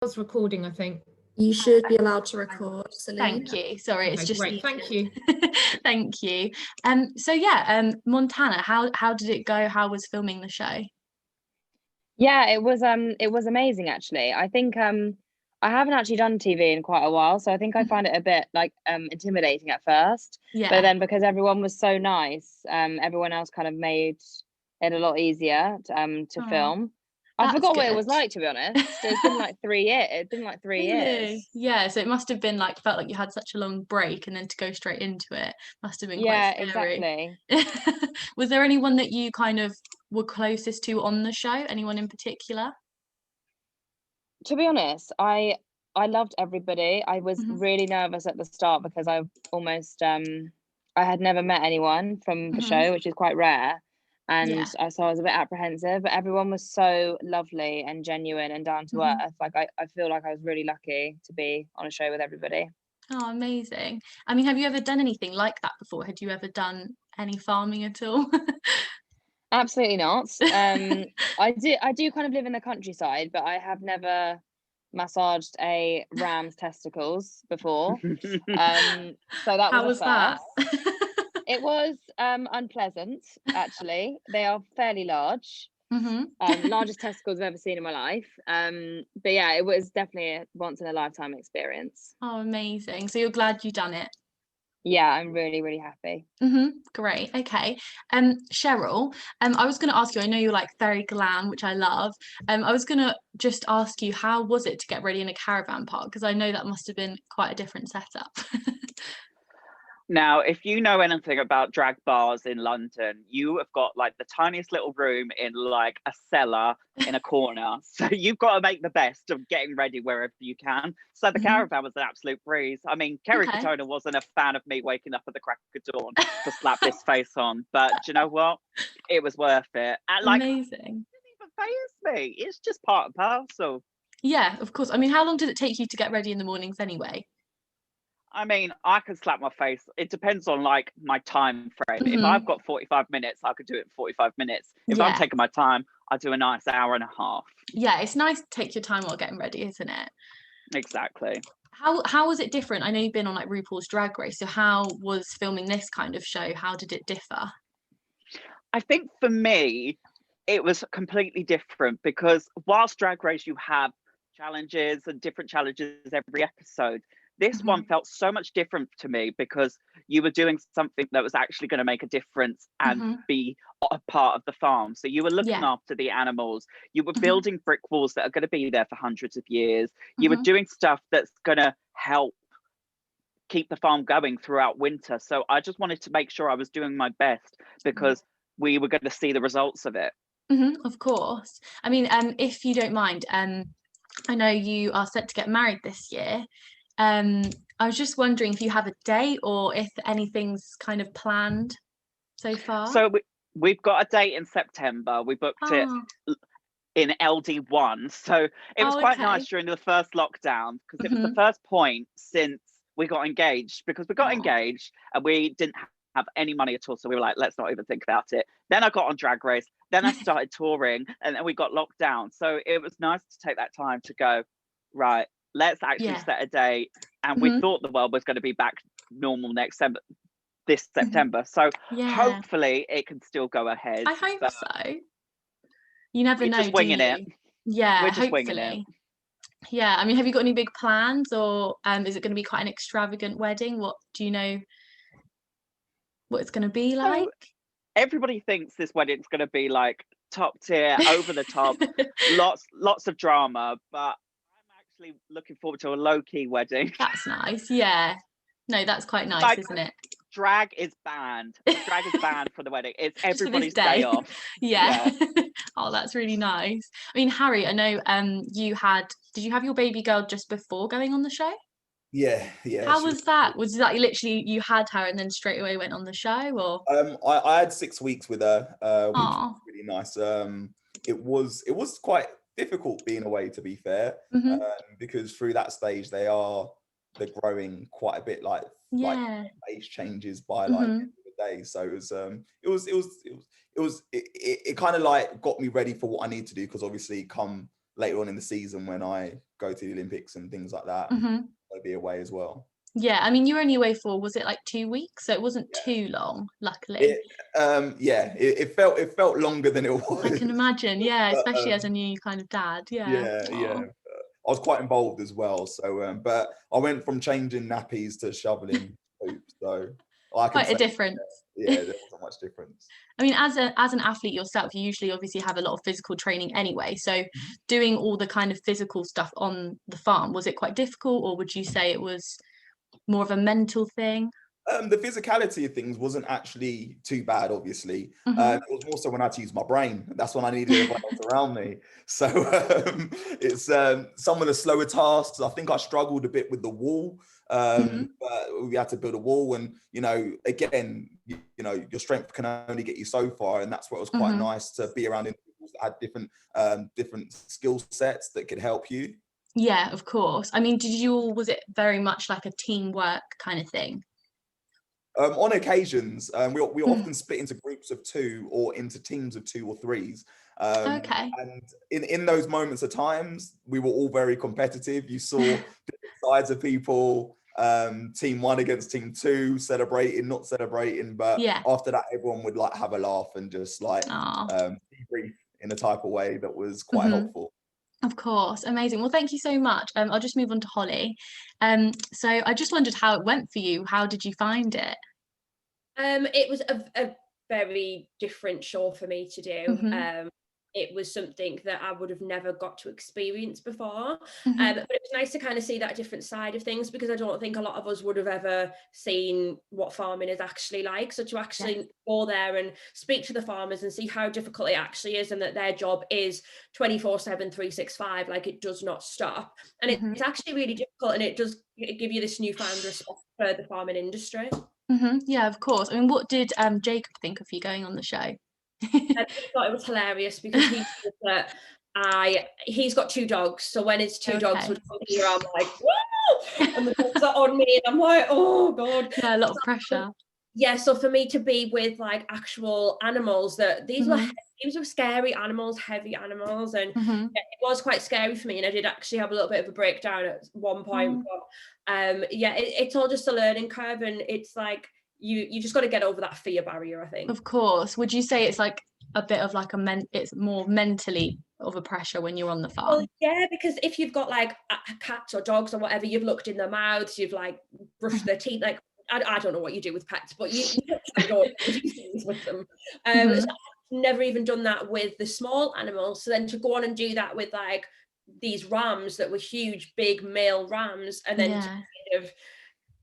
was recording, I think. You should be allowed to record, Celine. Thank you. Sorry, it's just great. Thank you. Thank you. So yeah, Montana, how did it go? How was filming the show? Yeah, it was amazing actually. I think I haven't actually done TV in quite a while, so I think I find it a bit like intimidating at first. Yeah. But then because everyone was so nice, everyone else kind of made it a lot easier to film. I forgot what it was like, to be honest. It's been like 3 years. It's been like 3 years. Yeah, so it must have been like felt like you had such a long break, and then to go straight into it must have been quite scary. Exactly. Was there anyone that you kind of were closest to on the show? Anyone in particular? To be honest, I loved everybody. I was really nervous at the start because I almost I had never met anyone from the show, which is quite rare. And so I was a bit apprehensive, but everyone was so lovely and genuine and down to earth. Like I feel like I was really lucky to be on a show with everybody. Oh, amazing. I mean, have you ever done anything like that before? Had you ever done any farming at all? Absolutely not. I do kind of live in the countryside, but I have never massaged a ram's testicles before. So that How was that? It was unpleasant, actually. They are fairly large. Largest testicles I've ever seen in my life. But yeah, it was definitely a once in a lifetime experience. Oh, amazing. So you're glad you done it? Yeah, I'm really, really happy. Great. Okay. Cheryl, I was going to ask you, I know you're like very glam, which I love. I was going to just ask you, how was it to get ready in a caravan park? Because I know that must have been quite a different setup. Now, if you know anything about drag bars in London, you have got like the tiniest little room in like a cellar in a corner. So you've got to make the best of getting ready wherever you can. So the caravan was an absolute breeze. I mean, Kerry Katona wasn't a fan of me waking up at the crack of dawn to slap this face on. But do you know what? It was worth it. And, like, amazing. It didn't even faze me. It's just part and parcel. Yeah, of course. I mean, how long did it take you to get ready in the mornings anyway? I mean, I can slap my face. It depends on like my time frame. If I've got 45 minutes, I could do it in 45 minutes. If I'm taking my time, I do a nice hour and a half. Yeah, it's nice to take your time while getting ready, isn't it? Exactly. How was it different? I know you've been on like RuPaul's Drag Race, so how was filming this kind of show? How did it differ? I think for me, it was completely different because whilst Drag Race, you have challenges and different challenges every episode. This one felt so much different to me because you were doing something that was actually going to make a difference and be a part of the farm. So you were looking after the animals. You were building brick walls that are going to be there for hundreds of years. You were doing stuff that's going to help keep the farm going throughout winter. So I just wanted to make sure I was doing my best because we were going to see the results of it. Of course. I mean, if you don't mind, I know you are set to get married this year. I was just wondering if you have a date or if anything's kind of planned so far. So we've got a date in September. We booked it in LD1. So it was quite nice during the first lockdown because it was the first point since we got engaged, because we got engaged and we didn't have any money at all. So we were like, let's not even think about it. Then I got on Drag Race. Then I started touring and then we got locked down. So it was nice to take that time to go, right, let's actually set a date. And we thought the world was going to be back normal this September. So hopefully it can still go ahead. I hope so. You never know. Just winging it. Yeah, we're just winging it. Yeah, I mean, have you got any big plans, or is it going to be quite an extravagant wedding? What do you know what it's going to be like? So, everybody thinks this wedding's going to be like top tier, over the top, lots of drama, but actually looking forward to a low-key wedding. That's nice. Yeah, no, that's quite nice, like, isn't it? Drag is banned for the wedding. It's everybody's day off. Yeah. Oh, that's really nice. I mean, Harry, I know did you have your baby girl just before going on the show? Yeah. How was that? Was that literally you had her and then straight away went on the show, or? I had 6 weeks with her, which was really nice. It was quite difficult being away, to be fair, because through that stage they're growing quite a bit, like age changes by like the day. So it kind of like got me ready for what I need to do, because obviously come later on in the season when I go to the Olympics and things like that, I'll be away as well. Yeah, I mean, you were only away for, was it like 2 weeks? So it wasn't too long, luckily. It felt longer than it was. I can imagine, yeah, especially as a new kind of dad. Yeah. I was quite involved as well. So, but I went from changing nappies to shoveling hoops. So I can quite a difference. Yeah, there wasn't much difference. I mean, as an athlete yourself, you usually obviously have a lot of physical training anyway. So doing all the kind of physical stuff on the farm, was it quite difficult, or would you say it was more of a mental thing? The physicality of things wasn't actually too bad, obviously. It was more so when I had to use my brain. That's when I needed everyone else around me. So it's some of the slower tasks. I think I struggled a bit with the wall. But we had to build a wall, and again, your strength can only get you so far, and that's what was quite nice to be around individuals that had different skill sets that could help you. Yeah, of course. I mean, was it very much like a teamwork kind of thing? On occasions, we often split into groups of 2 or into teams of 2 or 3s. Okay. And in those moments of times, we were all very competitive. You saw different sides of people, team 1 against team 2, celebrating, not celebrating. But after that, everyone would like have a laugh and just like debrief in a type of way that was quite helpful. Of course, amazing. Well, thank you so much. I'll just move on to Holly. So I just wondered how it went for you. How did you find it? It was a very different show for me to do. It was something that I would have never got to experience before. But it was nice to kind of see that different side of things, because I don't think a lot of us would have ever seen what farming is actually like. So to actually go there and speak to the farmers and see how difficult it actually is, and that their job is 24/7, 365, like it does not stop. And it's actually really difficult, and it does give you this newfound respect for the farming industry. Yeah, of course. I mean, what did Jacob think of you going on the show? I thought it was hilarious, because he said that he's got 2 dogs, so when his 2 dogs would come here, I'm like, whoa, and the dogs are on me, and I'm like, oh god. Yeah, a lot of pressure. Yeah, so for me to be with like actual animals, that these were scary animals, heavy animals, and it was quite scary for me, and I did actually have a little bit of a breakdown at one point. But it's all just a learning curve, and it's like you just got to get over that fear barrier, I think. Of course. Would you say it's like a bit of like it's more mentally of a pressure when you're on the farm? Well, yeah, because if you've got like cats or dogs or whatever, you've looked in their mouths, you've like brushed their teeth, like I don't know what you do with pets, but you don't do things with them. So I've never even done that with the small animals. So then to go on and do that with like these rams that were huge, big male rams, and then to kind of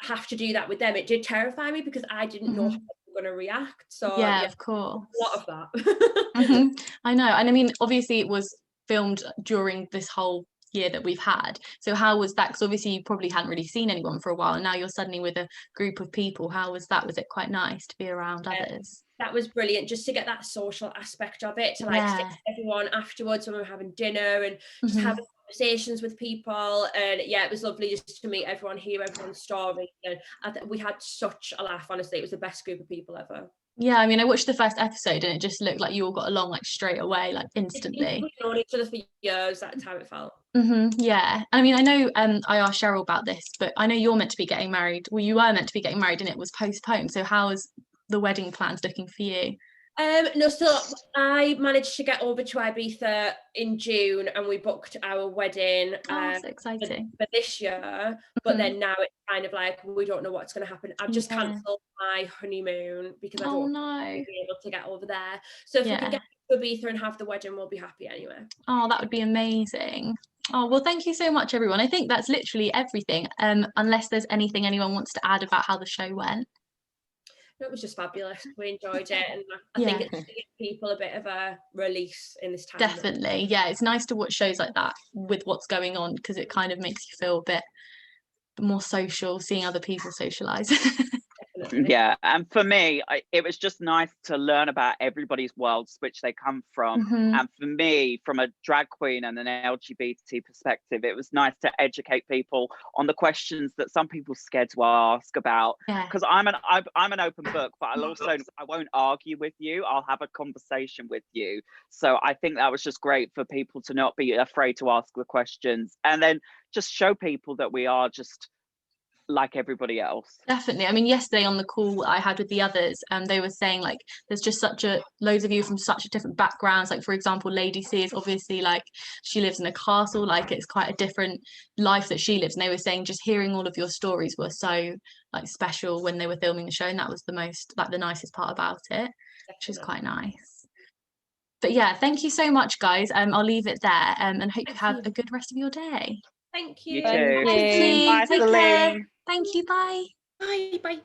have to do that with them, it did terrify me, because I didn't know how they were going to react. So yeah, of course, a lot of that. I know. And I mean, obviously it was filmed during this whole year that we've had, so how was that? Because obviously you probably hadn't really seen anyone for a while, and now you're suddenly with a group of people. How was that? Was it quite nice to be around others? That was brilliant, just to get that social aspect of it, to like sit with everyone afterwards when we were having dinner, and just having conversations with people. And yeah, it was lovely just to meet everyone, hear everyone's story, and we had such a laugh. Honestly, it was the best group of people ever. Yeah, I mean, I watched the first episode, and it just looked like you all got along like straight away, like instantly. We've known each other for years. That's how it felt. Yeah, I mean, I know I asked Cheryl about this, but I know you're meant to be getting married. Well, you were meant to be getting married, and it was postponed. So how is the wedding plans looking for you? No, so I managed to get over to Ibiza in June, and we booked our wedding so exciting. for this year. But then now it's kind of like, we don't know what's going to happen. I've just cancelled my honeymoon because I don't want to be able to get over there. So if we can get to Ibiza and have the wedding, we'll be happy anyway. Oh, that would be amazing. Oh, well, thank you so much, everyone. I think that's literally everything, unless there's anything anyone wants to add about how the show went. It was just fabulous. We enjoyed it, and I think it's to give people a bit of a release in this time. Definitely, yeah. It's nice to watch shows like that with what's going on, because it kind of makes you feel a bit more social, seeing other people socialise. Definitely. Yeah, and for me, it was just nice to learn about everybody's worlds which they come from. And for me, from a drag queen and an LGBT perspective, it was nice to educate people on the questions that some people are scared to ask about. Because I'm an open book, but I won't argue with you. I'll have a conversation with you. So I think that was just great for people to not be afraid to ask the questions, and then just show people that we are just like everybody else. Definitely. I mean, yesterday on the call I had with the others, they were saying like there's just loads of you from such different backgrounds. Like, for example, Lady C is obviously like, she lives in a castle, like it's quite a different life that she lives, and they were saying just hearing all of your stories were so like special when they were filming the show, and that was the most, like, the nicest part about it. Definitely. Which is quite nice. But yeah, thank you so much, guys. I'll leave it there, and hope you have a good rest of your day. Thank you. You too. Thank you. Bye, Take Celine. care. Thank you. Bye. Bye.